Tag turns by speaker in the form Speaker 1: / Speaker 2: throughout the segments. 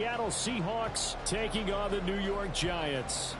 Speaker 1: Seattle Seahawks taking on the New York Giants.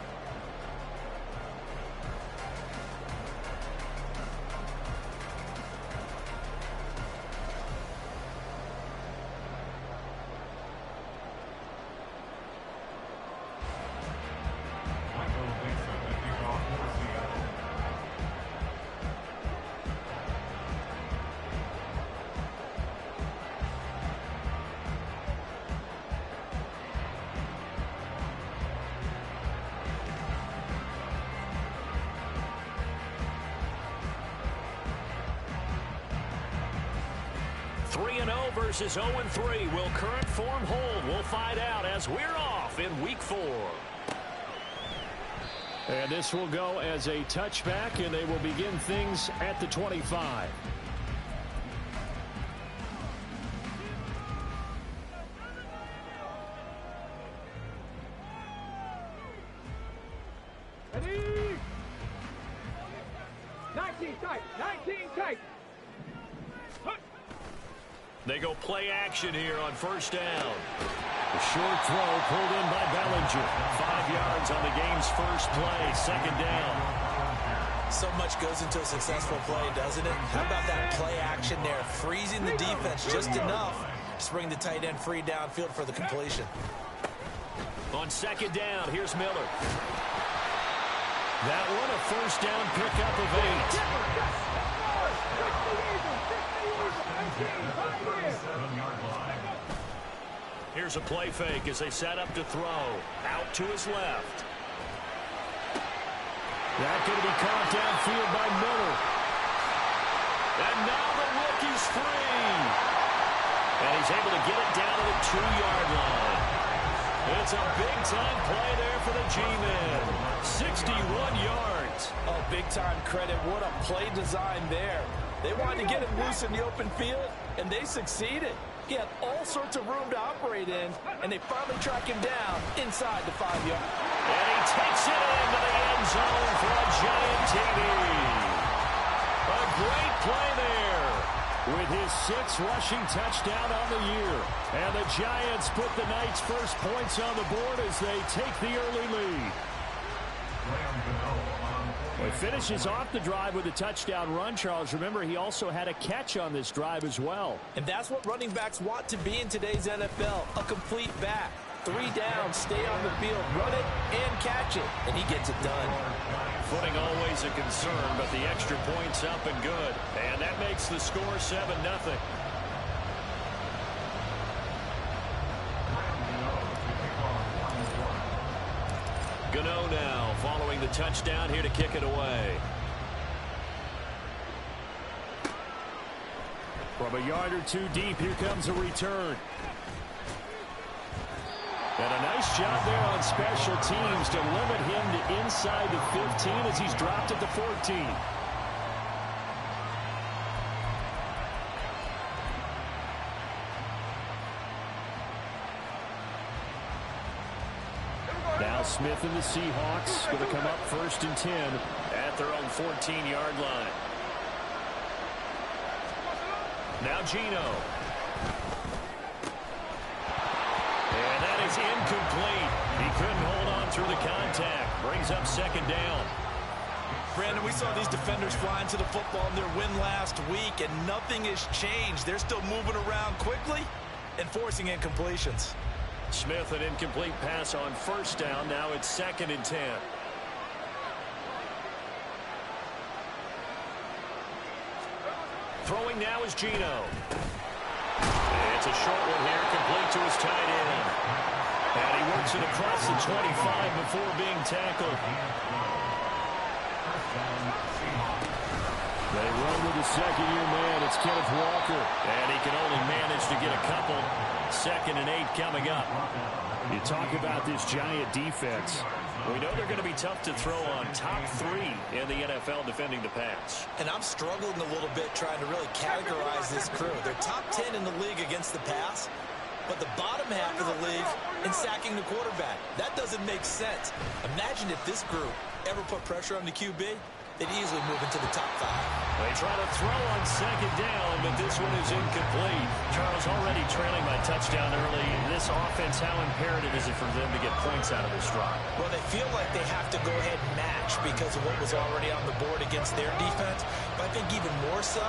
Speaker 1: Versus 0-3. Will current form hold? We'll find out as we're off in week 4. And this will go as a touchback, and they will begin things at the 25.
Speaker 2: Ready? 19 tight. 19 tight.
Speaker 1: They go play action here on first down. The short throw pulled in by Bellinger. 5 yards on the game's first play. Second down.
Speaker 3: So much goes into a successful play, doesn't it? How about that play action there? Freezing the defense just enough to bring the tight end free downfield for the completion.
Speaker 1: On second down, here's Miller. That one a first down pickup of 8. Here's a play fake as they set up to throw. Out to his left. That's going to be caught downfield by Miller. And now the rookie's free. And he's able to get it down to the 2-yard line. It's a big-time play there for the G-Men. 61 yards.
Speaker 3: Oh, big-time credit. What a play design there. They wanted to get him loose in the open field, and they succeeded. He had all sorts of room to operate in, and they finally track him down inside the 5-yard.
Speaker 1: And he takes it into the end zone for a Giant TD. A great play there with his 6th rushing touchdown on the year. And the Giants put the Knights' first points on the board as they take the early lead. He finishes off the drive with a touchdown run, Charles. Remember, he also had a catch on this drive as well.
Speaker 3: And that's what running backs want to be in today's NFL, a complete back. 3 down, stay on the field, run it, and catch it. And he gets it done.
Speaker 1: Footing always a concern, but the extra point's up and good. And that makes the score 7-0. Gano now following the touchdown here to kick it away. From a yard or 2 deep, here comes a return. And a nice job there on special teams to limit him to inside the 15 as he's dropped at the 14. Now Smith and the Seahawks going to come up 1st and 10 at their own 14-yard line. Now Geno. And that is incomplete. He couldn't hold on through the contact. Brings up 2nd down.
Speaker 3: Brandon, we saw these defenders fly into the football in their win last week, and nothing has changed. They're still moving around quickly and forcing incompletions.
Speaker 1: Smith, an incomplete pass on 1st down. Now it's 2nd and 10. Throwing now is Geno. It's a short one here, complete to his tight end. And he works it across the 25 before being tackled. They run with the 2nd-year man. It's Kenneth Walker. And he can only manage to get a couple. 2nd and 8 coming up. You talk about this Giant defense. We know they're going to be tough to throw on. Top 3 in the NFL defending the pass.
Speaker 3: And I'm struggling a little bit trying to really categorize this crew. They're top 10 in the league against the pass, but the bottom half of the league in sacking the quarterback. That doesn't make sense. Imagine if this group ever put pressure on the QB. they'd easily move into the top 5.
Speaker 1: They try to throw on second down, but this one is incomplete.
Speaker 4: Charles, already trailing by touchdown early. This offense, how imperative is it for them to get points out of this drive?
Speaker 3: Well, they feel like they have to go ahead and match because of what was already on the board against their defense. But I think even more so,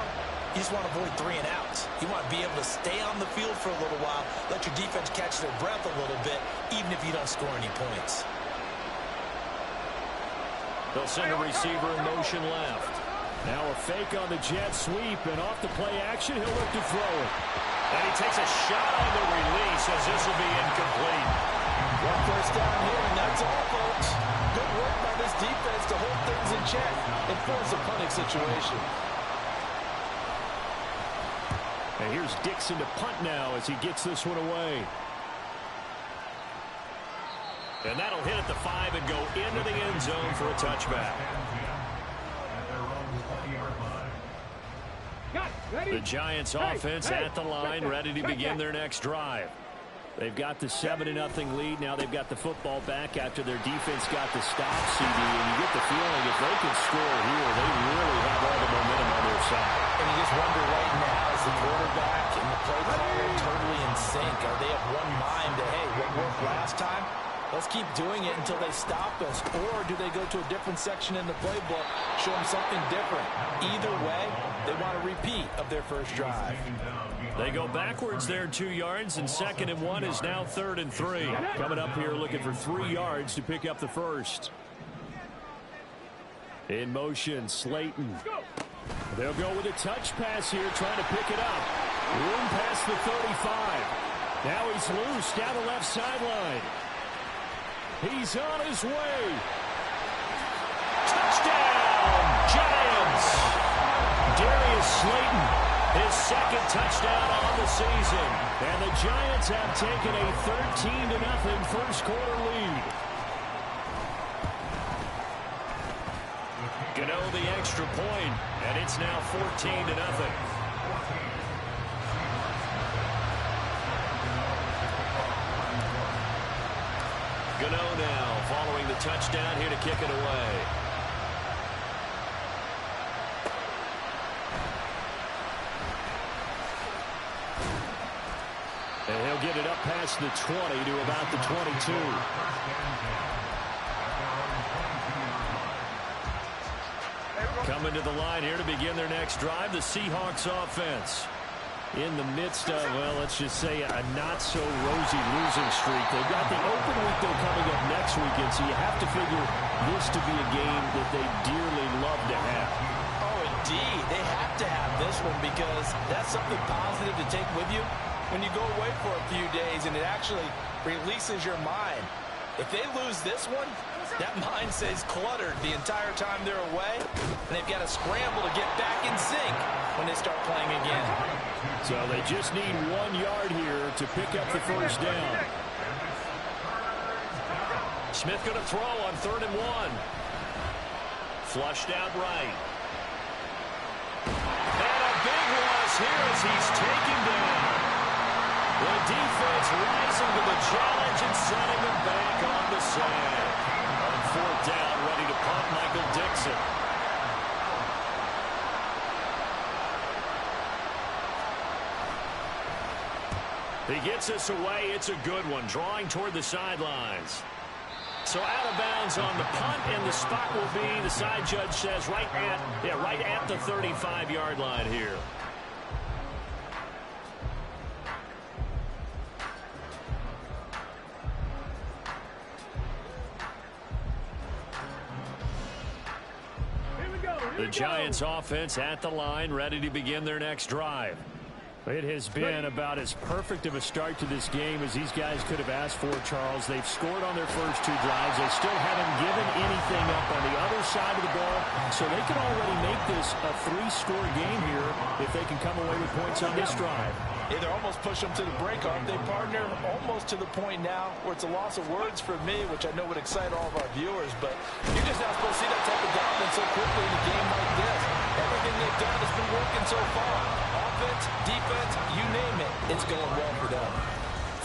Speaker 3: you just want to avoid 3 and outs. You want to be able to stay on the field for a little while, let your defense catch their breath a little bit, even if you don't score any points.
Speaker 1: They'll send a receiver in motion left. Now a fake on the jet sweep, and off the play action, he'll look to throw it.
Speaker 4: And he takes a shot on the release as this will be incomplete.
Speaker 3: One first down here, and that's all, folks. Good work by this defense to hold things in check and force a punting situation.
Speaker 1: And here's Dixon to punt now as he gets this one away.
Speaker 4: And that'll hit at the 5 and go into the end zone for a touchback.
Speaker 1: The Giants offense at the line, ready to begin their next drive. They've got the 7-0 lead. Now they've got the football back after their defense got the stop, CD. And you get the feeling if they can score here, they really have all the momentum on their side.
Speaker 3: And you just wonder right now, is the quarterback and the play caller totally in sync? Are they of one mind that, hey, what worked last time? Let's keep doing it until they stop us. Or do they go to a different section in the playbook, show them something different? Either way, they want a repeat of their first drive.
Speaker 1: They go backwards there 2 yards, and 2nd and 1 is now 3rd and 3. Coming up here looking for 3 yards to pick up the first. In motion, Slayton. They'll go with a touch pass here, trying to pick it up. Room past the 35. Now he's loose down the left sideline. He's on his way. Touchdown, Giants! Darius Slayton, his 2nd touchdown on the season. And the Giants have taken a 13-0 first quarter lead. Gano the extra point, and it's now 14-0. Gano now following the touchdown here to kick it away. And he'll get it up past the 20 to about the 22. Coming to the line here to begin their next drive, the Seahawks offense. In the midst of, well, let's just say a not-so-rosy losing streak. They've got the open week, though, coming up next weekend, so you have to figure this to be a game that they dearly love to have.
Speaker 3: Oh, indeed. They have to have this one because that's something positive to take with you when you go away for a few days, and it actually releases your mind. If they lose this one, that mind stays cluttered the entire time they're away, and they've got to scramble to get back in sync when they start playing again.
Speaker 1: So they just need 1 yard here to pick up the first down.
Speaker 4: Smith going to throw on 3rd and 1. Flushed out right.
Speaker 1: And a big loss here as he's taken down. The defense rising to the challenge and sending him back on the side. On 4th down, ready to punt, Michael Dixon. He gets us away. It's a good one, drawing toward the sidelines. So out of bounds on the punt, and the spot will be, the side judge says, right at the 35-yard line here. The Giants offense at the line, ready to begin their next drive. It has been about as perfect of a start to this game as these guys could have asked for, Charles. They've scored on their first 2 drives. They still haven't given anything up on the other side of the ball, so they can already make this a 3-score game here if they can come away with points on this drive.
Speaker 3: Yeah, they're almost push them to the break, aren't they, partner? Almost to the point now where it's a loss of words for me, which I know would excite all of our viewers, but you're just not supposed to see that type of dominance so quickly in a game like this. Everything they've done has been working so far. Offense, defense, you name it, it's going well for them.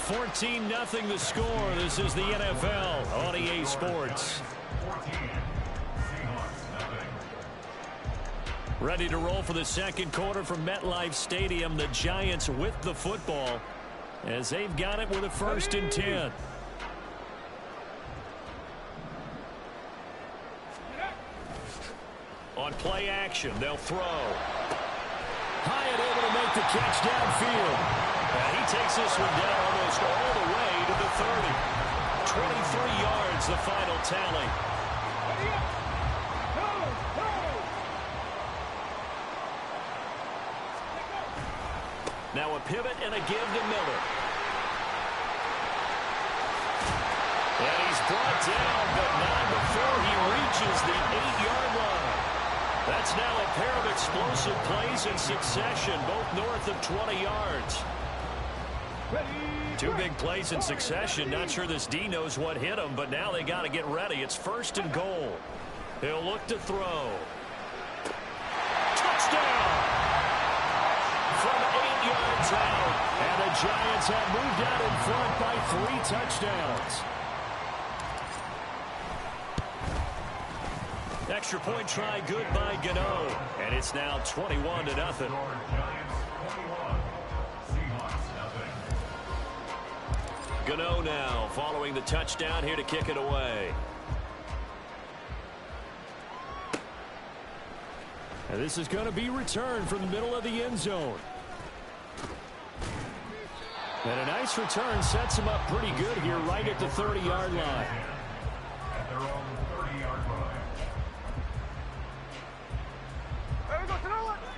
Speaker 1: 14-0 the score. This is the NFL on EA Sports.
Speaker 4: Ready to roll for the second quarter from MetLife Stadium. The Giants with the football as they've got it with a 1st and 10. On play action, they'll throw. Hyatt able to make the catch downfield. And he takes this one down almost all the way to the 30. 23 yards, the final tally. Now a pivot and a give to Miller. And he's brought down, but not before he reaches the 8-yard line. That's now a pair of explosive plays in succession, both north of 20 yards. 2 big plays in succession. Not sure this D knows what hit him, but now they got to get ready. It's 1st and goal. He'll look to throw. Touchdown! From 8 yards out. And the Giants have moved out in front by 3 touchdowns. Extra point try good by Gano. And it's now 21-0. Gano now following the touchdown here to kick it away. And this is going to be returned from the middle of the end zone. And a nice return sets him up pretty good here right at the 30-yard line.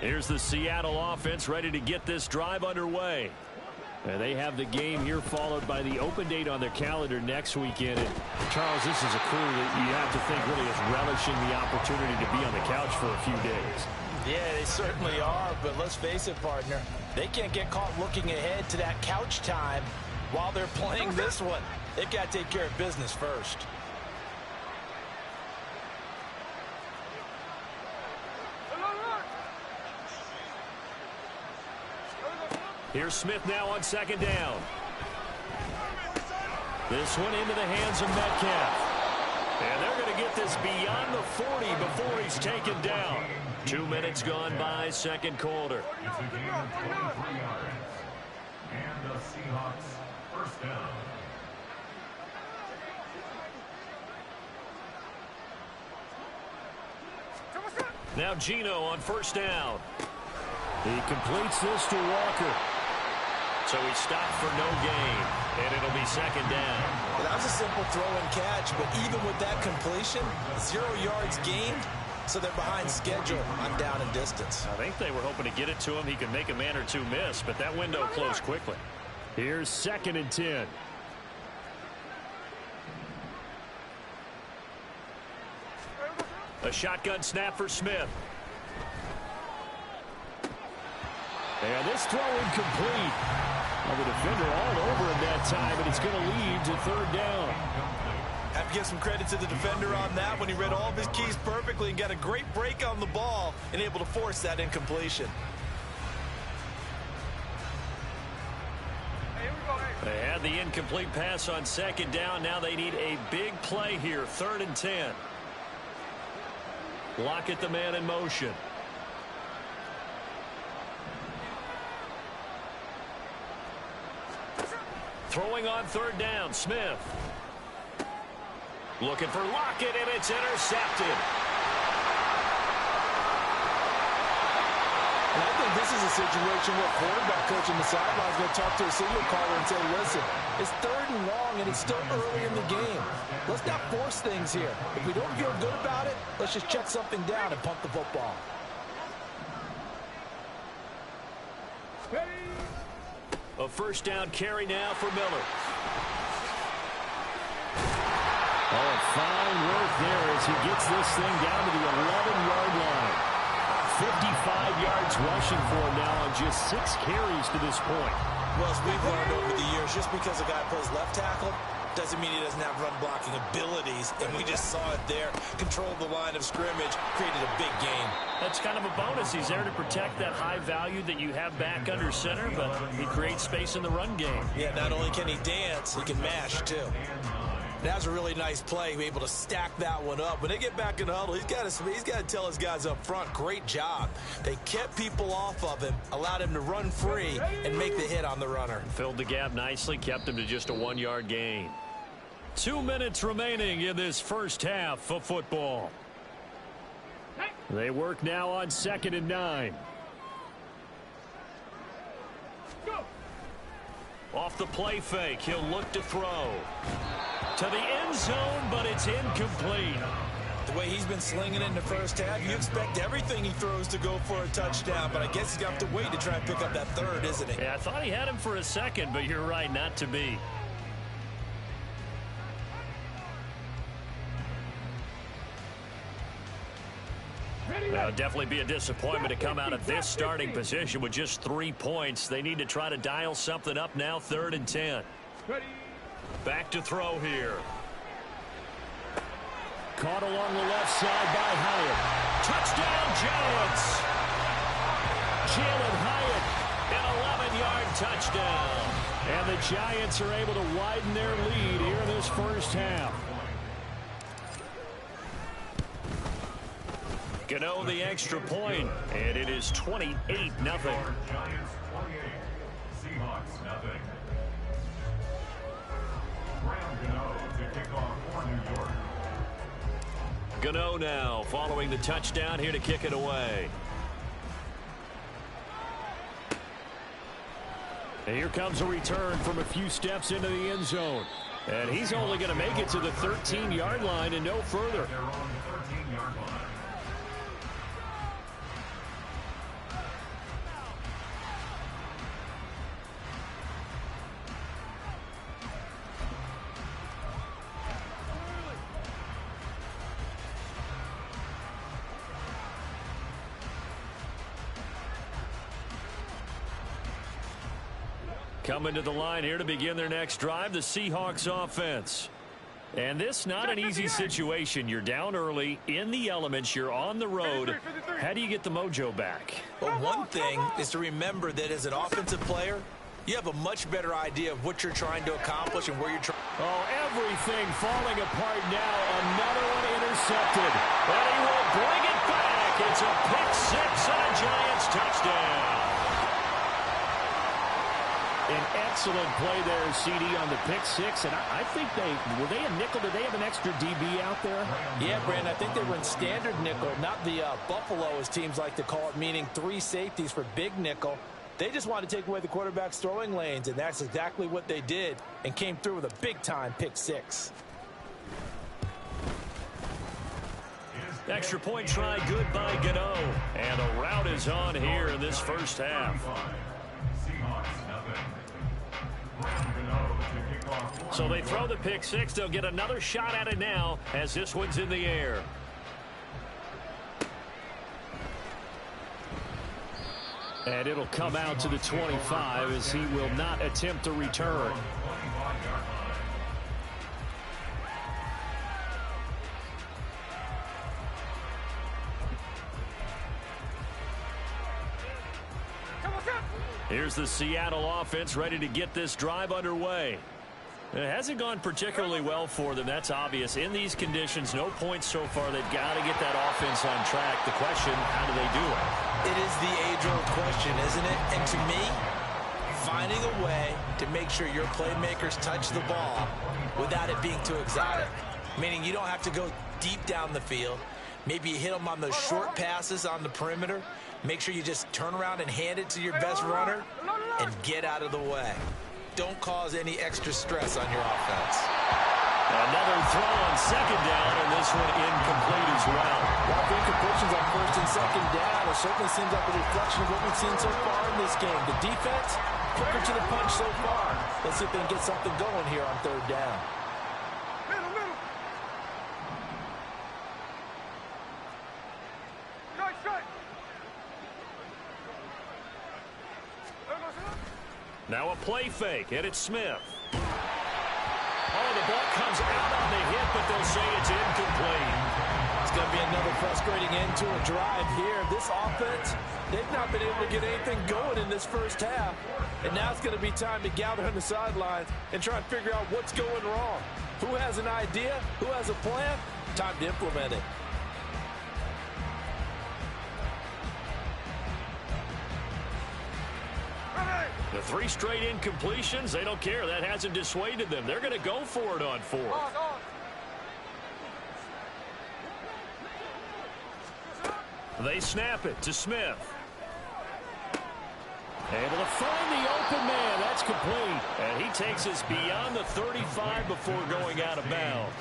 Speaker 4: Here's the Seattle offense ready to get this drive underway. And they have the game here followed by the open date on their calendar next weekend. And Charles, this is a crew that you have to think really is relishing the opportunity to be on the couch for a few days.
Speaker 3: Yeah, they certainly are, but let's face it, partner. They can't get caught looking ahead to that couch time while they're playing this one. They got to take care of business first.
Speaker 4: Here's Smith now on 2nd down. This one into the hands of Metcalf. And they're going to get this beyond the 40 before he's taken down. 2 minutes gone by, second quarter.
Speaker 5: It's a gain of 23 yards. And the Seahawks 1st down.
Speaker 4: Now Geno on 1st down. He completes this to Walker. So he stopped for no gain, and it'll be 2nd down.
Speaker 3: Well, that was a simple throw and catch, but even with that completion, 0 yards gained, so they're behind schedule on down and distance.
Speaker 4: I think they were hoping to get it to him. He could make a man or 2 miss, but that window closed quickly. Here's 2nd and 10. A shotgun snap for Smith. And this throw incomplete. Well, the defender all over him that time, and it's going to lead to 3rd down.
Speaker 3: Have to give some credit to the defender on that when he read all of his keys perfectly and got a great break on the ball and able to force that incompletion.
Speaker 4: They had the incomplete pass on 2nd down. Now they need a big play here. 3rd and 10. Lockett the man in motion. Throwing on 3rd down, Smith. Looking for Lockett, and it's intercepted.
Speaker 3: And I think this is a situation where quarterback coach in the sideline is going to talk to a signal caller and say, listen, it's 3rd and long, and it's still early in the game. Let's not force things here. If we don't feel good about it, let's just check something down and pump the football.
Speaker 4: A 1st down carry now for Miller. Oh, fine work there as he gets this thing down to the 11-yard line. 55 yards rushing for him now on just 6 carries to this point.
Speaker 3: Well, as we've learned over the years, just because a guy plays left tackle doesn't mean he doesn't have run-blocking abilities, and we just saw it there. Controlled the line of scrimmage, created a big gain.
Speaker 4: That's kind of a bonus. He's there to protect that high value that you have back under center, but he creates space in the run game.
Speaker 3: Yeah, not only can he dance, he can mash, too. That was a really nice play, able to stack that one up. When they get back in the huddle, he's got to tell his guys up front, great job. They kept people off of him, allowed him to run free, and make the hit on the runner.
Speaker 4: Filled the gap nicely, kept him to just a 1-yard gain. 2 minutes remaining in this first half of football. They work now on 2nd and 9. Off the play fake, he'll look to throw. To the end zone, but it's incomplete.
Speaker 3: The way he's been slinging it in the first half, you expect everything he throws to go for a touchdown, but I guess he's got to wait to try and pick up that third, isn't he?
Speaker 4: Yeah, I thought he had him for a second, but you're right, not to be. That'll definitely be a disappointment to come out of this starting position with just 3 points. They need to try to dial something up now, 3rd and 10. Back to throw here. Caught along the left side by Hyatt. Touchdown, Giants! Jalen Hyatt, an 11-yard touchdown. And the Giants are able to widen their lead here in this first half. Gano the extra point, and it is 28-0.
Speaker 5: Giants 28, Seahawks nothing. Graham Gano to kick off for New York.
Speaker 4: Gano now following the touchdown here to kick it away. And here comes a return from a few steps into the end zone. And he's only going to make it to the 13-yard line and no further.
Speaker 5: They're on the 13-yard line.
Speaker 4: Coming to the line here to begin their next drive, the Seahawks offense. And this not an easy situation. You're down early, in the elements, you're on the road. How do you get the mojo back?
Speaker 3: Well, one thing is to remember that as an offensive player, you have a much better idea of what you're trying to accomplish and where you're trying.
Speaker 4: Oh, everything falling apart now. Another one intercepted. And he will bring it back. It's a pick six and a Giants touchdown. An excellent play there, CD, on the pick six. And I think were they a nickel? Did they have an extra DB out there?
Speaker 3: Yeah, Brandon, I think they run standard nickel, not the Buffalo, as teams like to call it, meaning 3 safeties for big nickel. They just want to take away the quarterback's throwing lanes, and that's exactly what they did and came through with a big-time pick six.
Speaker 4: Extra point try good by Gano. And a route is on here in this first half. So they throw the pick six. They'll get another shot at it now as this one's in the air. And it'll come out to the 25 as he will not attempt to return. Here's the Seattle offense ready to get this drive underway. It hasn't gone particularly well for them. That's obvious. In these conditions, no points so far. They've got to get that offense on track. The question, how do they do it?
Speaker 3: It is the age-old question, isn't it? And to me, finding a way to make sure your playmakers touch the ball without it being too exotic. Meaning you don't have to go deep down the field. Maybe you hit them on those short passes on the perimeter. Make sure you just turn around and hand it to your best runner and get out of the way. Don't cause any extra stress on your offense.
Speaker 4: Another throw on second down, and this one incomplete as well.
Speaker 3: A lot of incompletions on first and second down. It certainly seems like a reflection of what we've seen so far in this game. The defense, quicker to the punch so far. Let's see if they can get something going here on third down.
Speaker 4: Now a play fake, and it's Smith. Oh, the but they'll say it's incomplete.
Speaker 3: It's going to be another frustrating end to a drive here. This offense, they've not been able to get anything going in this first half. And now it's going to be time to gather on the sidelines and try and figure out what's going wrong. Who has an idea? Who has a plan? Time to implement it.
Speaker 4: The 3 straight incompletions, they don't care. That hasn't dissuaded them. They're going to go for it on 4th. They snap it to Smith. Able to find the open man. That's complete. And he takes us beyond the 35 before going out of bounds.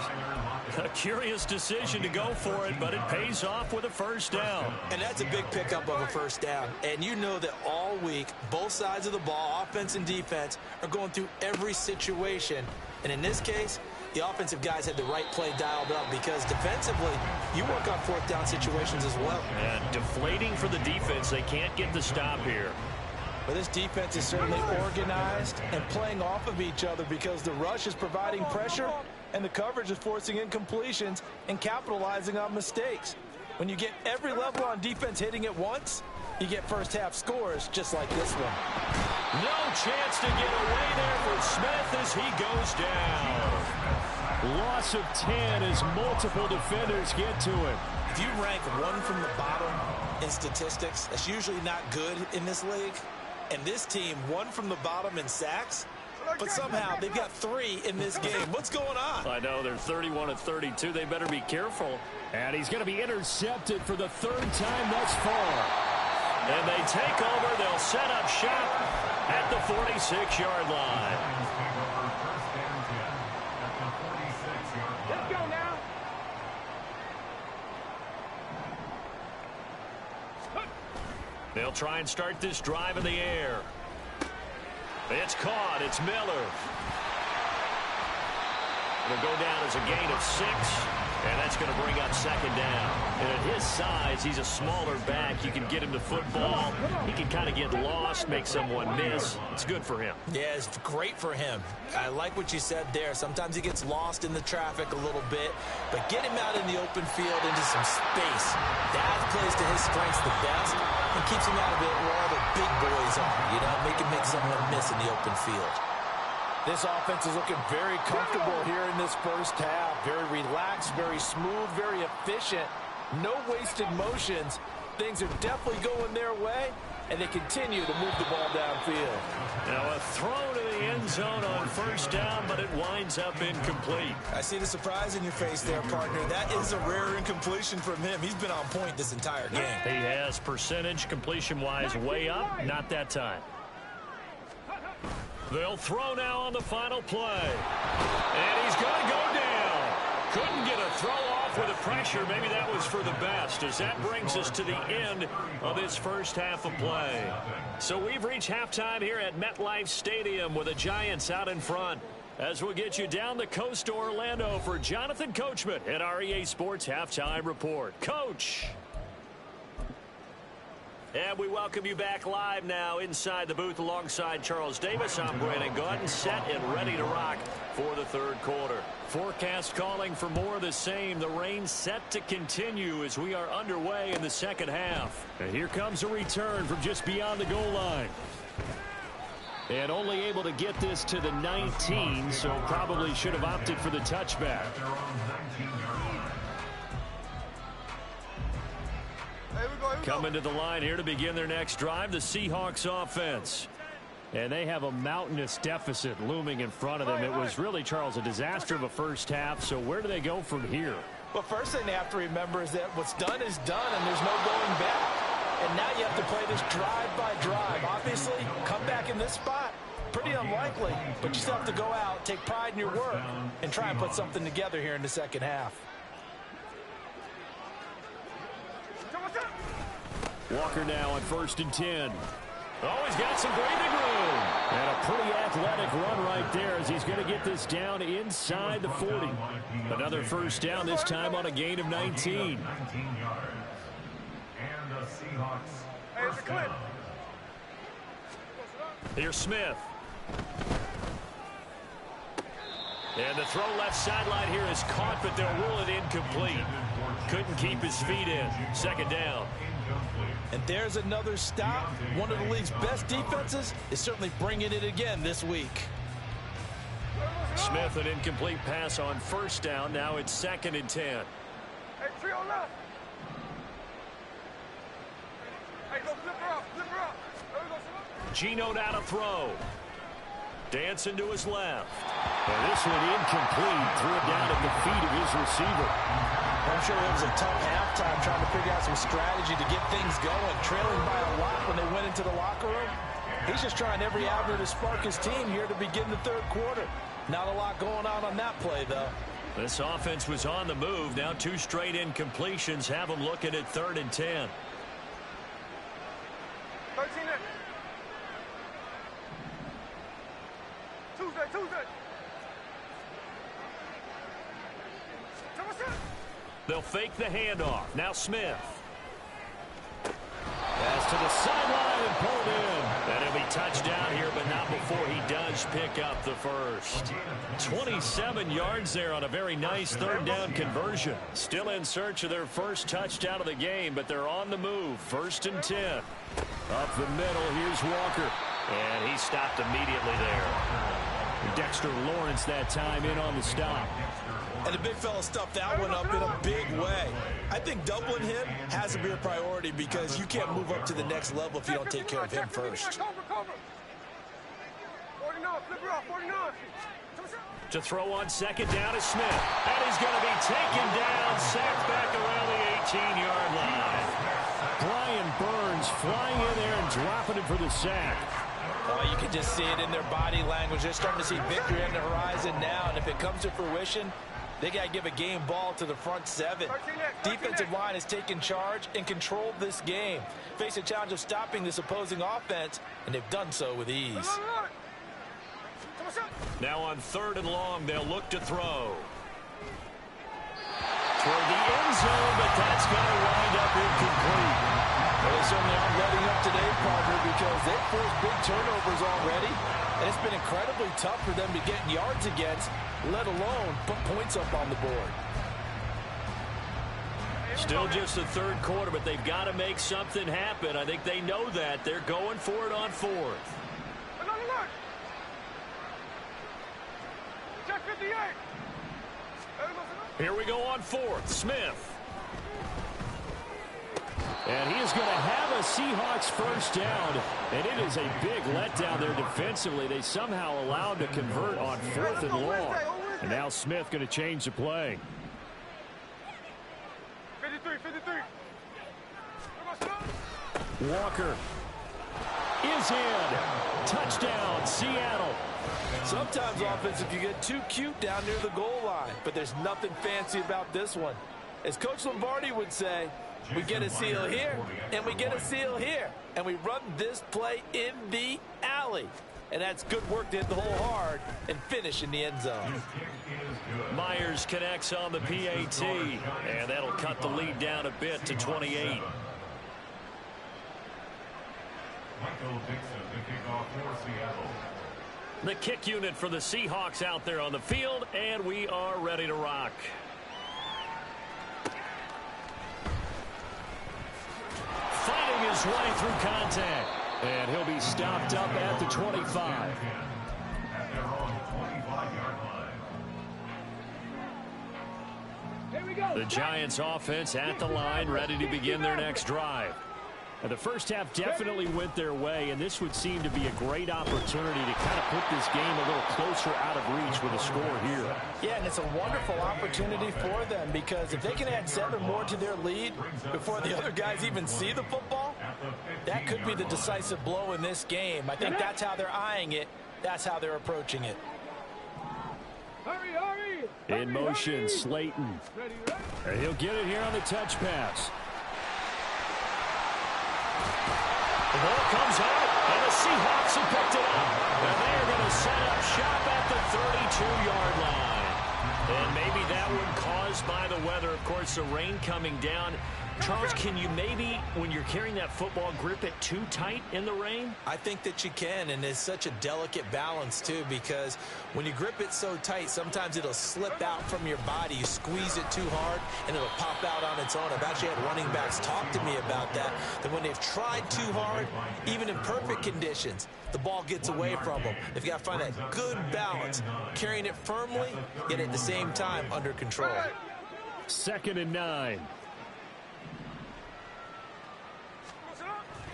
Speaker 4: A curious decision to go for it, but it pays off with a first down.
Speaker 3: And that's a big pickup of a first down. And you know that all week, both sides of the ball, offense and defense, are going through every situation. And in this case, the offensive guys had the right play dialed up because defensively, you work on 4th down situations as well.
Speaker 4: And deflating for the defense. They can't get the stop here.
Speaker 3: But this defense is certainly organized and playing off of each other because the rush is providing pressure and the coverage is forcing incompletions and capitalizing on mistakes. When you get every level on defense hitting at once, you get first half scores just like this one.
Speaker 4: No chance to get away there for Smith as he goes down. Loss of 10 as multiple defenders get to him.
Speaker 3: If you rank one from the bottom in statistics, that's usually not good in this league. And this team, one from the bottom in sacks, but somehow they've got 3 in this game. What's going on?
Speaker 4: I know, they're 31 of 32. They better be careful. And he's going to be intercepted for the 3rd time thus far. And they take over. They'll set up shop at the 46-yard line.
Speaker 2: Let's go now.
Speaker 4: They'll try and start this drive in the air. It's caught. It's Miller. It'll go down as a gain of 6, and that's going to bring up 2nd down. And at his size, he's a smaller back. You can get him to football. He can kind of get lost, make someone miss. It's good for him.
Speaker 3: Yeah, it's great for him. I like what you said there. Sometimes he gets lost in the traffic a little bit, but get him out in the open field into some space. That plays to his strengths the best and keeps him out of it where all the big boys are, you know, make someone miss in the open field. This offense is looking very comfortable here in this first half. Very relaxed, very smooth, very efficient. No wasted motions. Things are definitely going their way, and they continue to move the ball downfield.
Speaker 4: Now a throw to the end zone on 1st down, but it winds up incomplete.
Speaker 3: I see the surprise in your face there, partner. That is a rare incompletion from him. He's been on point this entire game.
Speaker 4: He has percentage completion-wise way up. Not that time. They'll throw now on the final play. And he's going to go down. Couldn't get a throw off with the pressure. Maybe that was for the best, as that brings us to the end of this first half of play. So we've reached halftime here at MetLife Stadium with the Giants out in front. As we'll get you down the coast to Orlando for Jonathan Coachman at our EA Sports Halftime Report. Coach. And we welcome you back live now inside the booth alongside Charles Davis. I'm Brandon Gaudin, set and ready to rock for the 3rd quarter. Forecast calling for more of the same. The rain set to continue as we are underway in the 2nd half. And here comes a return from just beyond the goal line. And only able to get this to the 19, so probably should have opted for the touchback. Coming to the line here to begin their next drive, the Seahawks offense. And they have a mountainous deficit looming in front of them. It was really, Charles, a disaster of a first half. So where do they go from here?
Speaker 3: Well, first thing they have to remember is that what's done is done, and there's no going back. And now you have to play this drive by drive. Obviously, come back in this spot, pretty unlikely. But you still have to go out, take pride in your work, and try and put something together here in the 2nd half.
Speaker 4: Walker now on 1st and 10. Oh, he's got some breathing room. And a pretty athletic run right there as he's going to get this down inside the 40. Another first down, this time on a gain of 19.
Speaker 5: And the Seahawks first down.
Speaker 4: Here's Smith. And the throw left sideline here is caught, but they'll rule it incomplete. Couldn't keep his feet in. Second down.
Speaker 3: And there's another stop. One of the league's best defenses is certainly bringing it again this week.
Speaker 4: Smith, an incomplete pass on first down. Now it's 2nd and 10.
Speaker 2: Hey, trio left. Hey, go flip her up, flip her up. There we go,
Speaker 4: Geno now to throw. Dancing to his left. And this one incomplete. Threw it down at the feet of his receiver.
Speaker 3: I'm sure it was a tough halftime trying to figure out some strategy to get things going. Trailing by a lot when they went into the locker room. He's just trying every avenue to spark his team here to begin the third quarter. Not a lot going on that play, though.
Speaker 4: This offense was on the move. Now 2 straight incompletions have them looking at 3rd and 10.
Speaker 2: 13 in. Tuesday.
Speaker 4: They'll fake the handoff. Now Smith. Pass to the sideline and pulled in. And he'll be touchdown here, but not before he does pick up the first. 27 yards there on a very nice 3rd down conversion. Still in search of their first touchdown of the game, but they're on the move. 1st and 10. Up the middle, here's Walker. And he stopped immediately there. Dexter Lawrence that time in on the stop.
Speaker 3: And the big fella stuffed that one up in a big way. I think doubling him has to be a priority because you can't move up to the next level if you don't take care of him first.
Speaker 2: 49, flip her up, 49.
Speaker 4: To throw on 2nd down is Smith. And he's going to be taken down, sacked back around the 18-yard line. Brian Burns flying in there and dropping him for the sack.
Speaker 3: Oh, you can just see it in their body language. They're starting to see victory on the horizon now. And if it comes to fruition, they got to give a game ball to the front 7. Defensive line has taken charge and controlled this game. Face a challenge of stopping this opposing offense, and they've done so with ease.
Speaker 4: Now on 3rd and long, they'll look to throw. Toward the end zone, but that's going to wind up incomplete.
Speaker 3: Well, they certainly aren't letting up today, partner, because they've forced big turnovers already, and it's been incredibly tough for them to get yards against, let alone put points up on the board.
Speaker 4: Still just the 3rd quarter, but they've got to make something happen. I think they know that. They're going for it on 4th. Here we go on 4th. Smith. And he is going to have a Seahawks first down. And it is a big letdown there defensively. They somehow allowed to convert on 4th and long. And now Smith going to change the play.
Speaker 2: 53.
Speaker 4: Walker is in. Touchdown, Seattle.
Speaker 3: Sometimes offense, if you get too cute down near the goal line, but there's nothing fancy about this one. As Coach Lombardi would say, we get a seal here, and we get a seal here, and we run this play in the alley. And that's good work to hit the hole hard and finish in the end zone.
Speaker 4: Myers connects on the PAT, and that'll cut the lead down a bit to 28.
Speaker 5: Michael Dixon to kick off for Seattle.
Speaker 4: The kick unit for the Seahawks out there on the field, and we are ready to rock. Fighting his way through contact, and he'll be stopped up at the 25.
Speaker 5: At their own 25-yard line.
Speaker 2: Here we go.
Speaker 4: The Giants offense at the line, ready to begin their next drive. And the first half definitely went their way, and this would seem to be a great opportunity to kind of put this game a little closer out of reach with a score here.
Speaker 3: Yeah, and it's a wonderful opportunity for them because if they can add 7 more to their lead before the other guys even see the football, that could be the decisive blow in this game. I think that's how they're eyeing it. That's how they're approaching it.
Speaker 2: Hurry.
Speaker 4: In motion, Slayton. And he'll get it here on the touch pass. The ball comes out, and the Seahawks have picked it up. And they are going to set up shop at the 32-yard line. And maybe that one caused by the weather. Of course, the rain coming down Charles, can you maybe, when you're carrying that football, grip it too tight in the rain?
Speaker 3: I think that you can, and it's such a delicate balance, too, because when you grip it so tight, sometimes it'll slip out from your body. You squeeze it too hard, and it'll pop out on its own. I've actually had running backs talk to me about that when they've tried too hard, even in perfect conditions, the ball gets away from them. They've got to find that good balance, carrying it firmly, yet at the same time under control.
Speaker 4: 2nd and 9.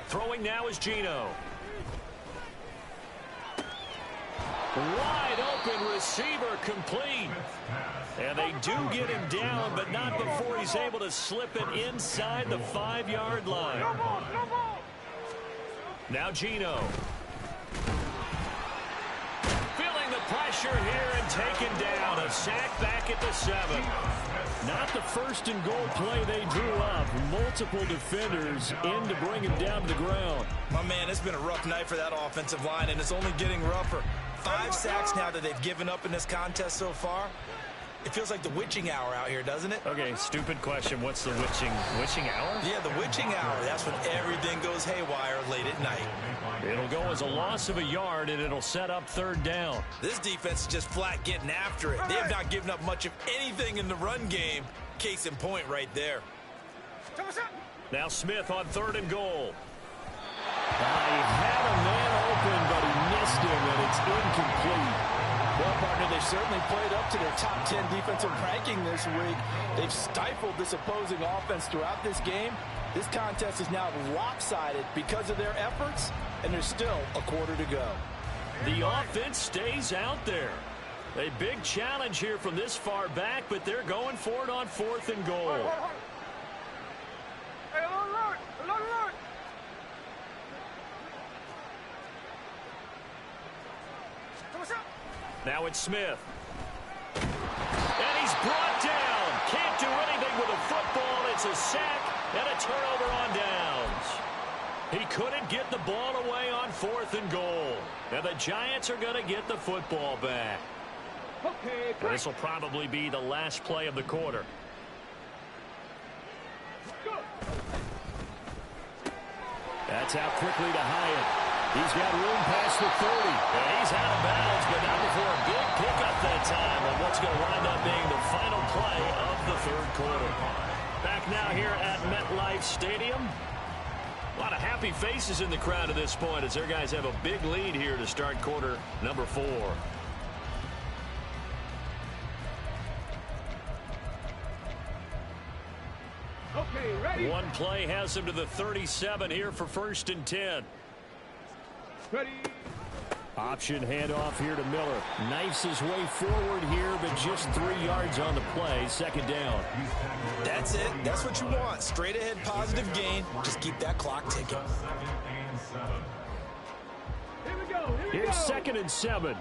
Speaker 4: Throwing now is Geno. Wide open receiver complete. And they do get him down, but not before he's able to slip it inside the 5-yard line. Now Geno. Feeling the pressure here and taken down. A sack back at the 7. Not the 1st and goal play they drew up. Multiple defenders in to bring him down to the ground.
Speaker 3: My man, it's been a rough night for that offensive line, and it's only getting rougher. 5 sacks now that they've given up in this contest so far. It feels like the witching hour out here, doesn't it?
Speaker 4: Okay, stupid question. What's the witching hour?
Speaker 3: Yeah, the witching hour. That's when everything goes haywire late at night.
Speaker 4: It'll go as a loss of a yard, and it'll set up 3rd down.
Speaker 3: This defense is just flat getting after it. They have not given up much of anything in the run game. Case in point right there.
Speaker 4: Now Smith on 3rd and goal. He had a man open, but he missed him, and it's incomplete.
Speaker 3: Well, partner, they've certainly played up to their top 10 defensive ranking this week. They've stifled this opposing offense throughout this game. This contest is now lopsided because of their efforts, and there's still a quarter to go.
Speaker 4: The offense stays out there. A big challenge here from this far back, but they're going for it on 4th and goal.
Speaker 2: Hey, alert! Alert!
Speaker 4: Now it's Smith. And he's brought down. Can't do anything with a football. It's a sack and a turnover on downs. He couldn't get the ball away on 4th and goal. And the Giants are going to get the football back.
Speaker 2: Okay,
Speaker 4: This will probably be the last play of the quarter. That's out quickly to Hyatt. He's got room past the 30. And he's out of bounds, but not before a big pickup that time on what's going to wind up being the final play of the 3rd quarter. Back now here at MetLife Stadium. A lot of happy faces in the crowd at this point as their guys have a big lead here to start quarter number 4.
Speaker 2: Okay, ready?
Speaker 4: One play has him to the 37 here for 1st and 10.
Speaker 2: Ready?
Speaker 4: Option handoff here to Miller. Knifes his way forward here, but just 3 yards on the play. 2nd down.
Speaker 3: That's it. That's what you want. Straight ahead positive gain. Just keep that clock ticking.
Speaker 2: Here we go.
Speaker 4: Here's 2nd and 7.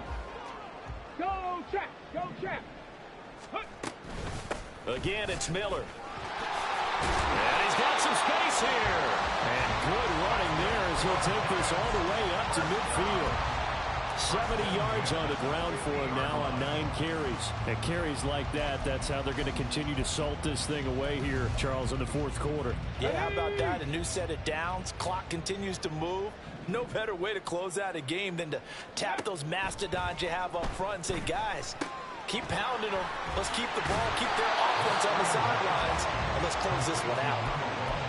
Speaker 2: Go, check. Go, check.
Speaker 4: Again, it's Miller. And he's got some space here. And good running there as he'll take this all the way up to midfield. 70 yards on the ground for him now on 9 carries. And carries like that, that's how they're going to continue to salt this thing away here, Charles, in the 4th quarter.
Speaker 3: Yeah, how about that? A new set of downs. Clock continues to move. No better way to close out a game than to tap those mastodons you have up front and say, guys, keep pounding them. Let's keep the ball, keep their offense on the sidelines, and let's close this one out.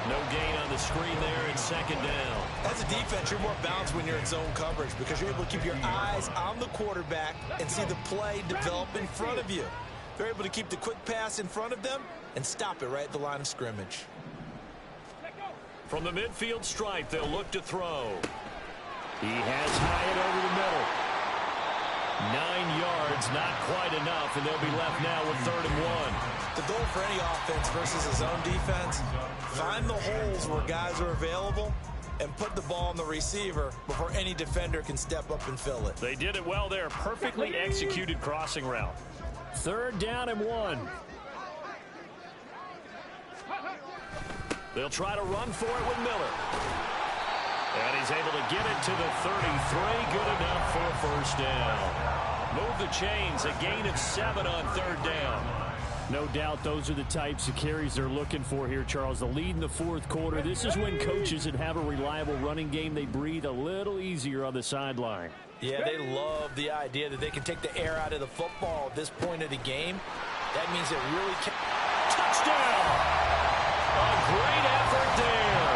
Speaker 4: No gain on the screen there, and 2nd down.
Speaker 3: As a defense, you're more balanced when you're in zone coverage because you're able to keep your eyes on the quarterback and see the play develop in front of you. They're able to keep the quick pass in front of them and stop it right at the line of scrimmage.
Speaker 4: From the midfield stripe, they'll look to throw. He has Hyatt over the middle. 9 yards, not quite enough, and they'll be left now with 3rd and 1.
Speaker 3: The goal for any offense versus a zone defense, find the holes where guys are available and put the ball on the receiver before any defender can step up and fill it.
Speaker 4: They did it well there. Perfectly executed crossing route. 3rd down and 1. They'll try to run for it with Miller. And he's able to get it to the 33. Good enough for a 1st down. Move the chains. A gain of 7 on 3rd down. No doubt those are the types of carries they're looking for here, Charles. The lead in the fourth quarter. This is when coaches that have a reliable running game, they breathe a little easier on the sideline.
Speaker 3: Yeah, they love the idea that they can take the air out of the football at this point of the game. That means it really can.
Speaker 4: Touchdown! A great effort there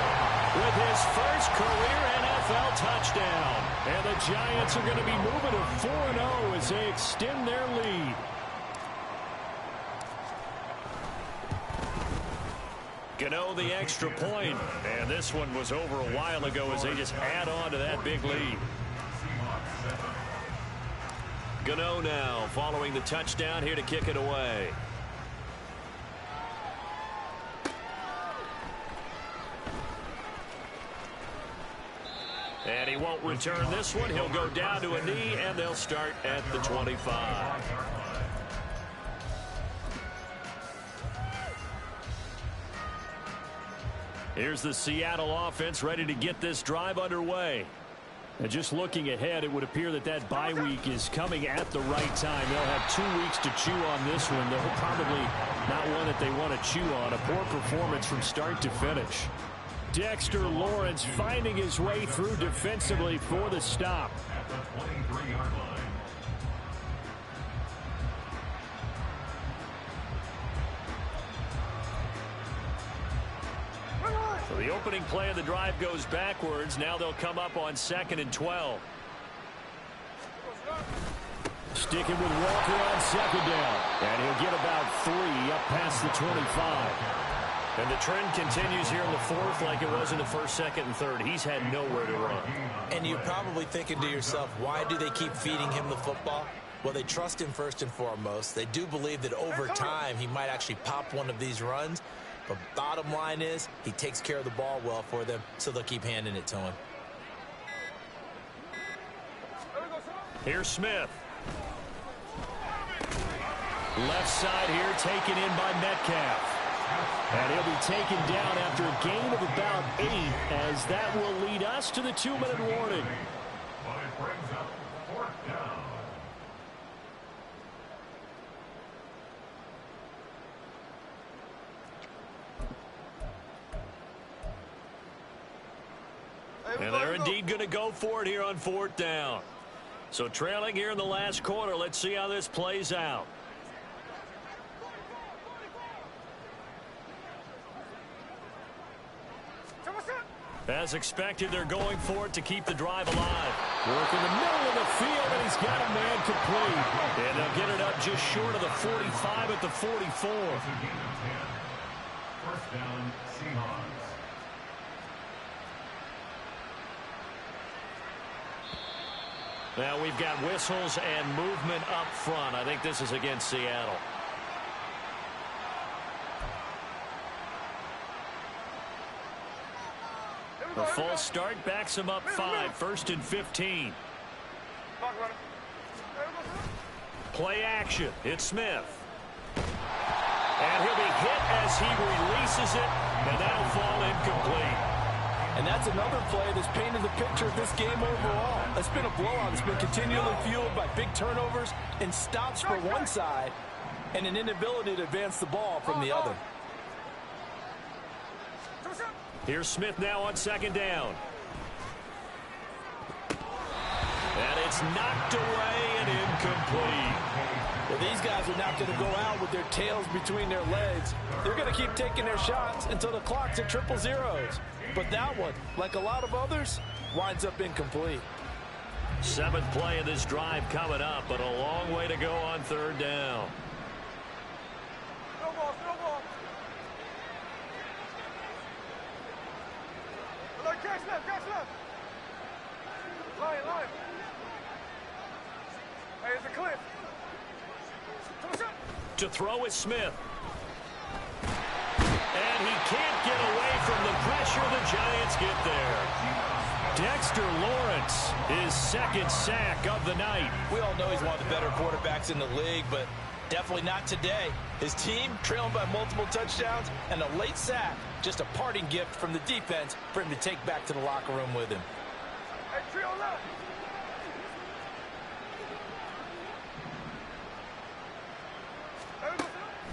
Speaker 4: with his first career NFL touchdown. And the Giants are going to be moving to 4-0 as they extend their lead. Gano the extra point, and this one was over a while ago as they just add on to that big lead. Gano now following the touchdown here to kick it away. And he won't return this one. He'll go down to a knee, and they'll start at the 25. Here's the Seattle offense ready to get this drive underway. And just looking ahead, it would appear that that bye week is coming at the right time. They'll have 2 weeks to chew on this one. They'll probably not one that they want to chew on. A poor performance from start to finish. Dexter Lawrence finding his way through defensively for the stop.
Speaker 5: At the 23-yard line.
Speaker 4: So the opening play of the drive goes backwards. Now they'll come up on 2nd and 12. Sticking with Walker on 2nd down. And he'll get about 3 up past the 25. And the trend continues here in the 4th like it was in the 1st, 2nd, and 3rd. He's had nowhere to run.
Speaker 3: And you're probably thinking to yourself, why do they keep feeding him the football? Well, they trust him first and foremost. They do believe that over time he might actually pop one of these runs. But bottom line is, he takes care of the ball well for them, so they'll keep handing it to him.
Speaker 4: Here's Smith. Left side here, taken in by Metcalf. And he'll be taken down after a gain of about 8, as that will lead us to the 2-minute warning.
Speaker 5: But it brings up 4th down.
Speaker 4: And they're indeed going to go for it here on 4th down. So trailing here in the last quarter. Let's see how this plays out. As expected, they're going for it to keep the drive alive. Work in the middle of the field, and he's got a man complete. And they'll get it up just short of the 45 at the 44.
Speaker 5: It's a gain of 10. 1st down, Seahawks.
Speaker 4: Now we've got whistles and movement up front. I think this is against Seattle. The full start backs him up 5. 1st and 15. Play action. It's Smith. And he'll be hit as he releases it, and that'll fall incomplete.
Speaker 3: And that's another play that's painted the picture of this game overall. It's been a blowout. It's been continually fueled by big turnovers and stops for one side and an inability to advance the ball from the other.
Speaker 4: Here's Smith now on 2nd down. And it's knocked away and incomplete.
Speaker 3: Well, these guys are not going to go out with their tails between their legs. They're going to keep taking their shots until the clock's at 000. But that one, like a lot of others, winds up incomplete.
Speaker 4: 7th play of this drive coming up, but a long way to go on 3rd down.
Speaker 2: Snowball, snowball. Catch left, catch left. Line, line. Hey, it's a cliff.
Speaker 4: To throw is Smith. And he can't get away from the pressure. The Giants get there. Dexter Lawrence, his 2nd sack of the night.
Speaker 3: We all know he's one of the better quarterbacks in the league, but definitely not today. His team trailing by multiple touchdowns and a late sack. Just a parting gift from the defense for him to take back to the locker room with him.
Speaker 2: Hey, trio left.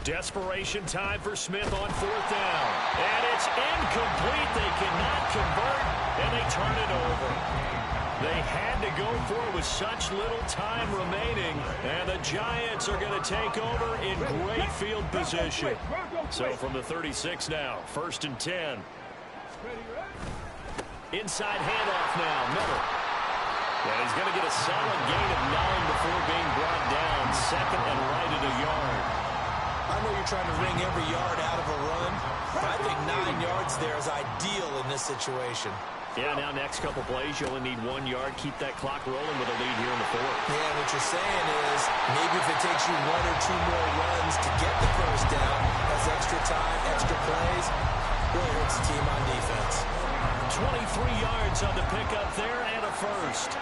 Speaker 4: Desperation time for Smith on 4th down. And it's incomplete. They cannot convert, and they turn it over. They had to go for it with such little time remaining, and the Giants are going to take over in great field position. So from the 36 now, 1st and 10. Inside handoff now, Miller. And he's going to get a solid gain of 9 before being brought down. 2nd and right at a yard.
Speaker 3: I know you're trying to wring every yard out of a run, but I think 9 yards there is ideal in this situation.
Speaker 4: Yeah, now next couple plays, you only need 1 yard. Keep that clock rolling with a lead here in the 4th.
Speaker 3: Yeah, what you're saying is maybe if it takes you 1 or 2 more runs to get the first down, that's extra time, extra plays, really hurts the team on defense.
Speaker 4: 23 yards on the pickup there and a first.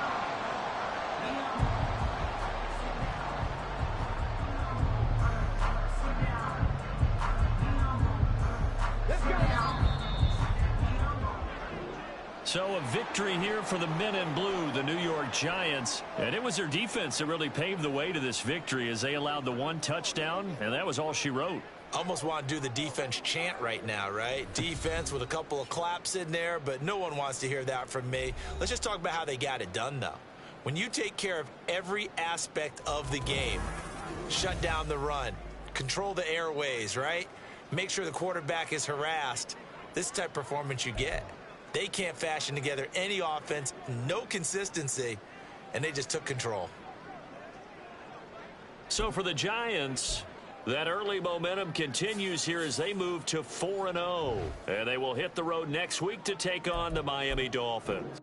Speaker 4: So a victory here for the men in blue, the New York Giants. And it was their defense that really paved the way to this victory as they allowed the 1 touchdown, and that was all she wrote.
Speaker 3: Almost want to do the defense chant right now, right? Defense with a couple of claps in there, but no one wants to hear that from me. Let's just talk about how they got it done, though. When you take care of every aspect of the game, shut down the run, control the airways, right? Make sure the quarterback is harassed. This type of performance you get. They can't fashion together any offense, no consistency, and they just took control.
Speaker 4: So for the Giants, that early momentum continues here as they move to 4-0. And they will hit the road next week to take on the Miami Dolphins.